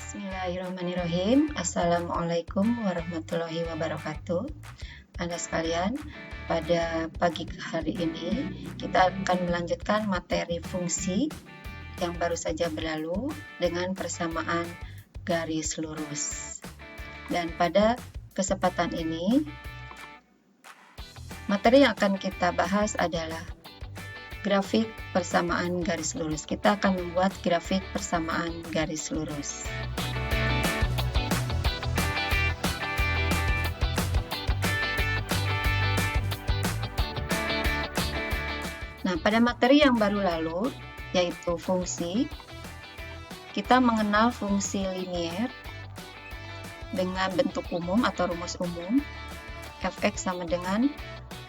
Bismillahirrahmanirrahim. Assalamualaikum warahmatullahi wabarakatuh. Anda sekalian, pada pagi hari ini kita akan melanjutkan materi fungsi yang baru saja berlalu dengan persamaan garis lurus. Dan pada kesempatan ini, materi yang akan kita bahas adalah grafik persamaan garis lurus. Kita akan membuat grafik persamaan garis lurus. Nah, pada materi yang baru lalu, yaitu fungsi, kita mengenal fungsi linier dengan bentuk umum atau rumus umum. Fx sama dengan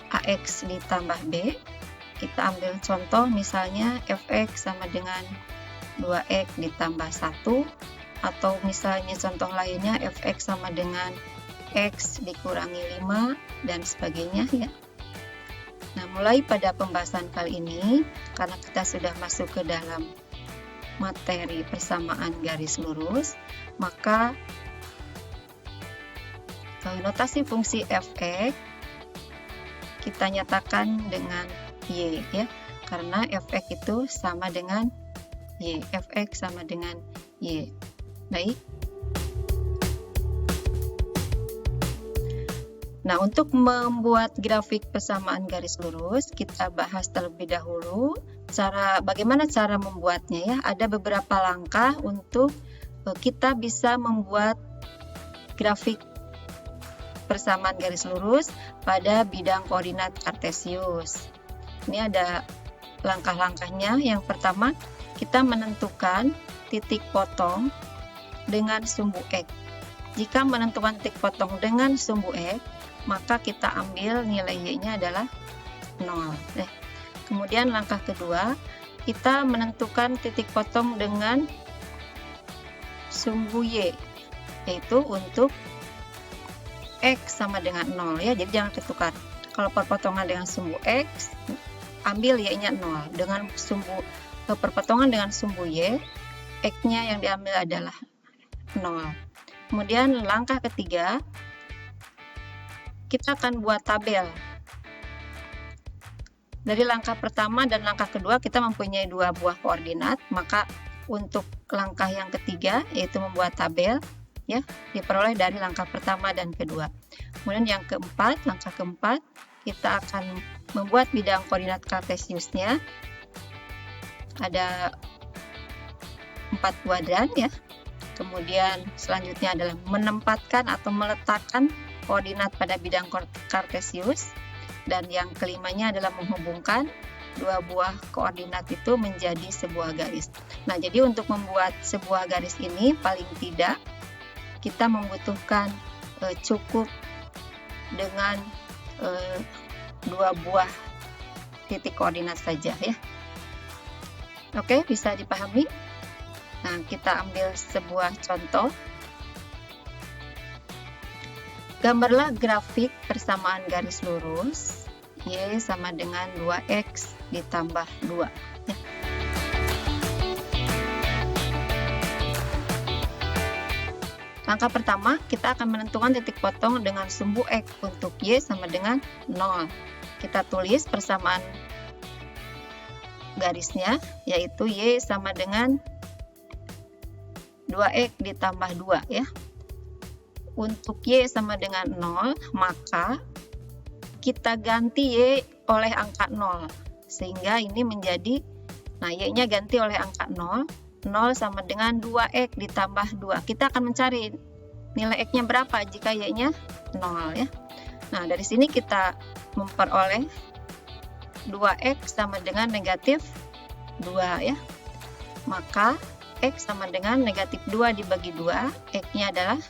Ax ditambah B. Kita ambil contoh misalnya Fx sama dengan 2x ditambah 1, atau misalnya contoh lainnya Fx sama dengan x dikurangi 5 dan sebagainya ya. Nah, mulai pada pembahasan kali ini, karena kita sudah masuk ke dalam materi persamaan garis lurus, maka notasi fungsi Fx kita nyatakan dengan Y ya, karena Fx itu sama dengan Y, Fx sama dengan Y. Baik. Nah, untuk membuat grafik persamaan garis lurus, kita bahas terlebih dahulu bagaimana cara membuatnya ya. Ada beberapa langkah untuk kita bisa membuat grafik persamaan garis lurus pada bidang koordinat kartesius. Ini ada langkah-langkahnya. Yang pertama, kita menentukan titik potong dengan sumbu X. Jika menentukan titik potong dengan sumbu X, maka kita ambil nilai Y-nya adalah 0. Kemudian langkah kedua, kita menentukan titik potong dengan sumbu Y, yaitu untuk X sama dengan 0 ya, jadi jangan ketukar. Kalau perpotongan dengan sumbu X, ambil Y-nya 0. Dengan sumbu perpotongan dengan sumbu Y, X-nya yang diambil adalah 0. Kemudian langkah ketiga, kita akan buat tabel. Dari langkah pertama dan langkah kedua kita mempunyai dua buah koordinat, maka untuk langkah yang ketiga yaitu membuat tabel ya, diperoleh dari langkah pertama dan kedua. Kemudian yang keempat, langkah keempat, kita akan membuat bidang koordinat kartesiusnya. Ada 4 kuadran ya. Kemudian selanjutnya adalah menempatkan atau meletakkan koordinat pada bidang kartesius, dan yang kelimanya adalah menghubungkan dua buah koordinat itu menjadi sebuah garis. Nah, jadi untuk membuat sebuah garis ini paling tidak kita membutuhkan cukup dengan dua buah titik koordinat saja ya. Oke, bisa dipahami? Nah, kita ambil sebuah contoh. Gambarlah grafik persamaan garis lurus Y sama dengan 2x ditambah 2 ya. Langkah pertama, kita akan menentukan titik potong dengan sumbu X untuk Y sama dengan 0. Kita tulis persamaan garisnya, yaitu Y sama dengan 2x ditambah 2 ya. Untuk Y sama dengan 0, maka kita ganti Y oleh angka 0. Sehingga ini menjadi, nah Y-nya ganti oleh angka 0. 0 sama dengan 2x ditambah 2. Kita akan mencari nilai X-nya berapa jika Y-nya 0 ya. Nah, dari sini kita memperoleh 2x sama dengan negatif 2 ya. Maka X sama dengan negatif 2 dibagi 2, X-nya adalah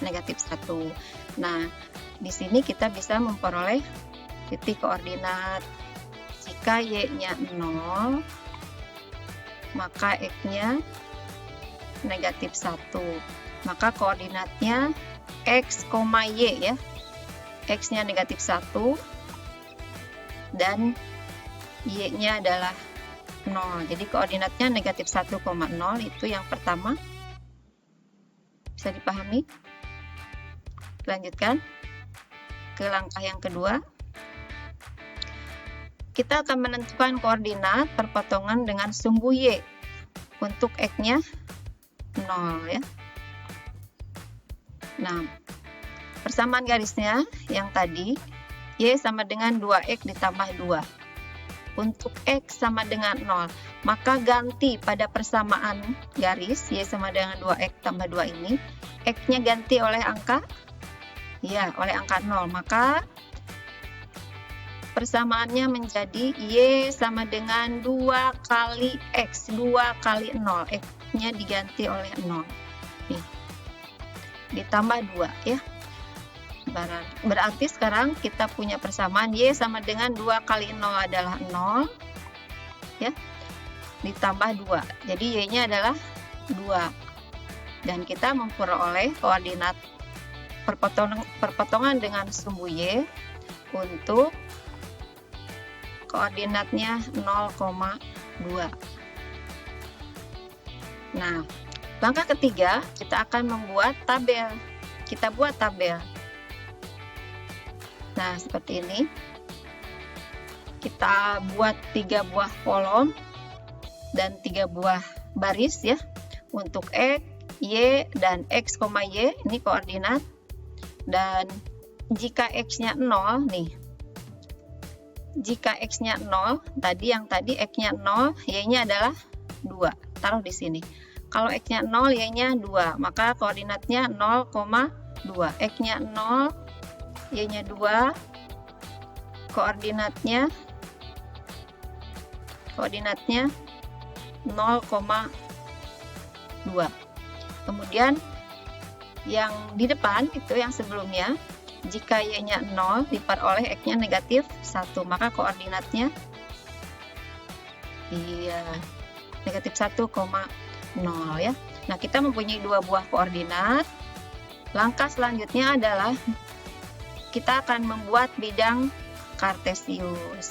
negatif 1. Nah, di sini kita bisa memperoleh titik koordinat. Jika Y-nya 0, maka X-nya negatif 1. Maka koordinatnya X, Y ya. X-nya negatif 1 dan Y-nya adalah 0. Jadi koordinatnya negatif 1,0 itu yang pertama. Bisa dipahami? Lanjutkan ke langkah yang kedua. Kita akan menentukan koordinat perpotongan dengan sumbu Y. Untuk X-nya 0 ya. Nah, persamaan garisnya yang tadi, Y sama dengan 2X ditambah 2. Untuk X sama dengan 0, maka ganti pada persamaan garis Y sama dengan 2X tambah 2 ini, X-nya ganti oleh angka, ya, oleh angka 0. Maka persamaannya menjadi Y sama dengan 2 kali X, 2 kali 0. X-nya diganti oleh 0. Nih, ditambah 2 ya. Berarti sekarang kita punya persamaan Y sama dengan 2 kali 0 adalah 0 ya, ditambah 2. Jadi Y-nya adalah 2. Dan kita memperoleh koordinat perpotongan dengan sumbu Y untuk koordinatnya 0,2. Nah, langkah ketiga kita akan membuat tabel. Kita buat tabel. Nah, seperti ini. Kita buat 3 buah kolom dan 3 buah baris ya. Untuk X, Y, dan X, Y, ini koordinat. Dan jika X-nya 0 nih. Jika X-nya 0, yang tadi X-nya 0, Y-nya adalah 2. Taruh di sini. Kalau X-nya 0, Y-nya 2, maka koordinatnya 0,2. X-nya 0, Y-nya 2, koordinatnya 0,2. Kemudian yang di depan itu yang sebelumnya, jika Y-nya 0 diperoleh X-nya negatif 1, maka koordinatnya negatif 1,0 ya. Nah, kita mempunyai 2 buah koordinat. Langkah selanjutnya adalah kita akan membuat bidang kartesius.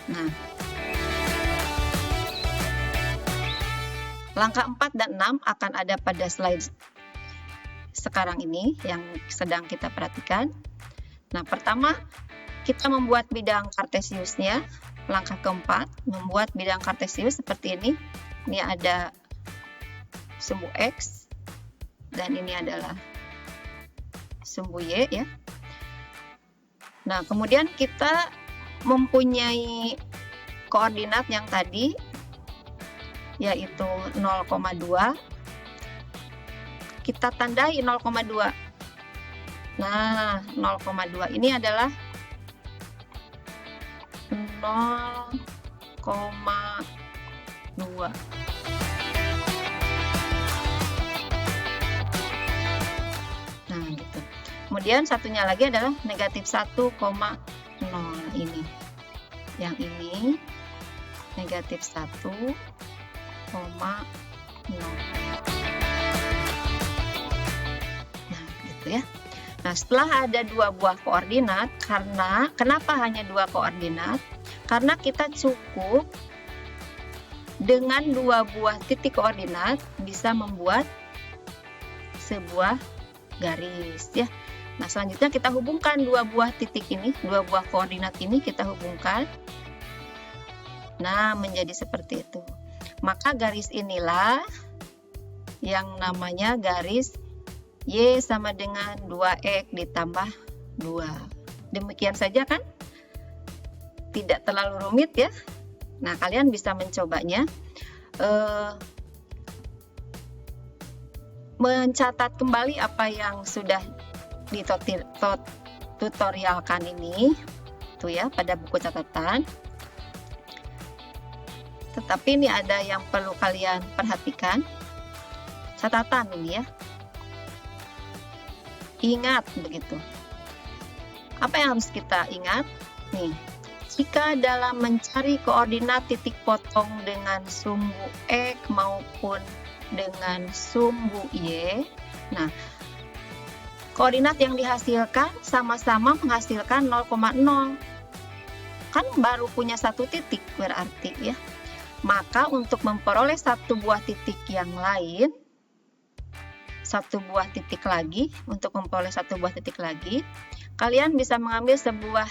Nah, langkah 4 dan 6 akan ada pada slide sekarang ini yang sedang kita perhatikan. Nah, pertama kita membuat bidang kartesiusnya. Langkah keempat, membuat bidang kartesius seperti ini. Ini ada sumbu X dan ini adalah sumbu Y ya. Nah, kemudian kita mempunyai koordinat yang tadi yaitu 0,2. Kita tandai 0,2. Nah, 0,2 ini adalah 0,2. Nah, gitu. Kemudian satunya lagi adalah negatif 1,0 ini. Yang ini negatif 1,0. Nah, gitu ya. Nah, setelah ada 2 buah koordinat, kenapa hanya 2 koordinat? Karena kita cukup dengan 2 buah titik koordinat bisa membuat sebuah garis ya. Nah, selanjutnya kita hubungkan 2 buah titik ini, 2 buah koordinat ini kita hubungkan. Nah, menjadi seperti itu. Maka garis inilah yang namanya garis Y sama dengan 2X ditambah 2. Demikian saja kan? Tidak terlalu rumit ya. Nah, kalian bisa mencobanya. Mencatat kembali apa yang sudah ditutorialkan ini. Tuh ya, pada buku catatan. Tetapi ini ada yang perlu kalian perhatikan. Catatan ini ya. Ingat begitu. Apa yang harus kita ingat? Nih, jika dalam mencari koordinat titik potong dengan sumbu X maupun dengan sumbu Y, nah, koordinat yang dihasilkan sama-sama menghasilkan 0,0. Kan baru punya 1 titik berarti ya. Maka untuk memperoleh 1 buah titik yang lain, satu buah titik lagi, untuk memperoleh satu buah titik lagi, kalian bisa mengambil sebuah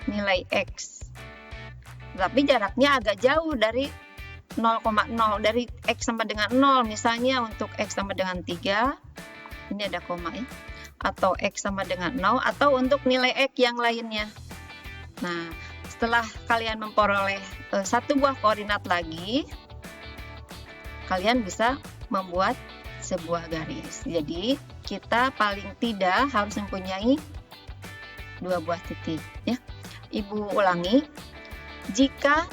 nilai X. Tapi jaraknya agak jauh dari 0,0, dari X sama dengan 0. Misalnya untuk X sama dengan 3, ini ada koma ya, atau X sama dengan 0, atau untuk nilai X yang lainnya. Nah, setelah kalian memperoleh satu buah koordinat lagi, kalian bisa membuat sebuah garis. Jadi, kita paling tidak harus mempunyai dua buah titik ya. Ibu ulangi, jika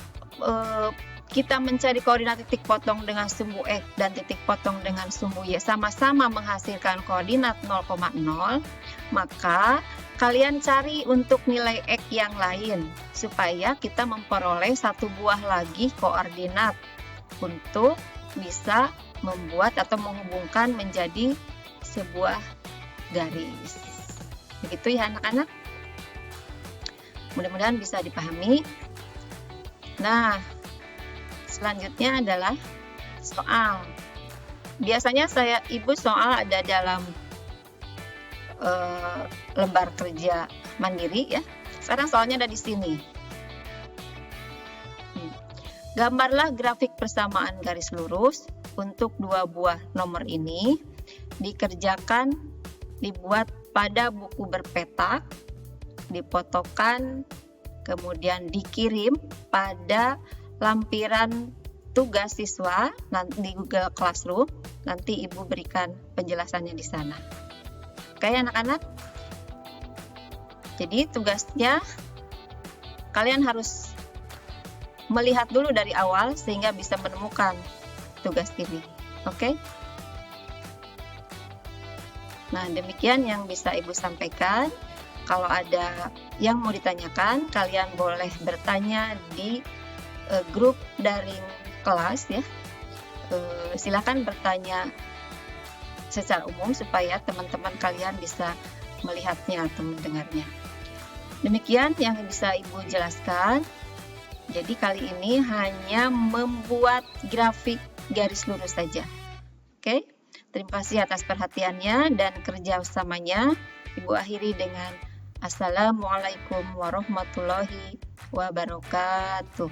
kita mencari koordinat titik potong dengan sumbu X dan titik potong dengan sumbu Y sama-sama menghasilkan koordinat 0,0, maka kalian cari untuk nilai X yang lain supaya kita memperoleh satu buah lagi koordinat untuk bisa membuat atau menghubungkan menjadi sebuah garis. Begitu ya anak-anak? Mudah-mudahan bisa dipahami. Nah, selanjutnya adalah soal. Biasanya ibu soal ada dalam lembar kerja mandiri ya. Sekarang soalnya ada di sini. Gambarlah grafik persamaan garis lurus untuk dua buah nomor ini. Dikerjakan, dibuat pada buku berpetak, dipotokkan, kemudian dikirim pada lampiran tugas siswa di Google Classroom. Nanti ibu berikan penjelasannya di sana. Oke anak-anak? Jadi tugasnya kalian harus melihat dulu dari awal sehingga bisa menemukan tugas ini. Oke? Nah, demikian yang bisa ibu sampaikan. Kalau ada yang mau ditanyakan, kalian boleh bertanya di grup daring kelas ya. Silakan bertanya secara umum supaya teman-teman kalian bisa melihatnya atau mendengarnya. Demikian yang bisa ibu jelaskan. Jadi kali ini hanya membuat grafik garis lurus saja. Oke, terima kasih atas perhatiannya dan kerjasamanya. Ibu akhiri dengan Assalamualaikum warahmatullahi wabarakatuh.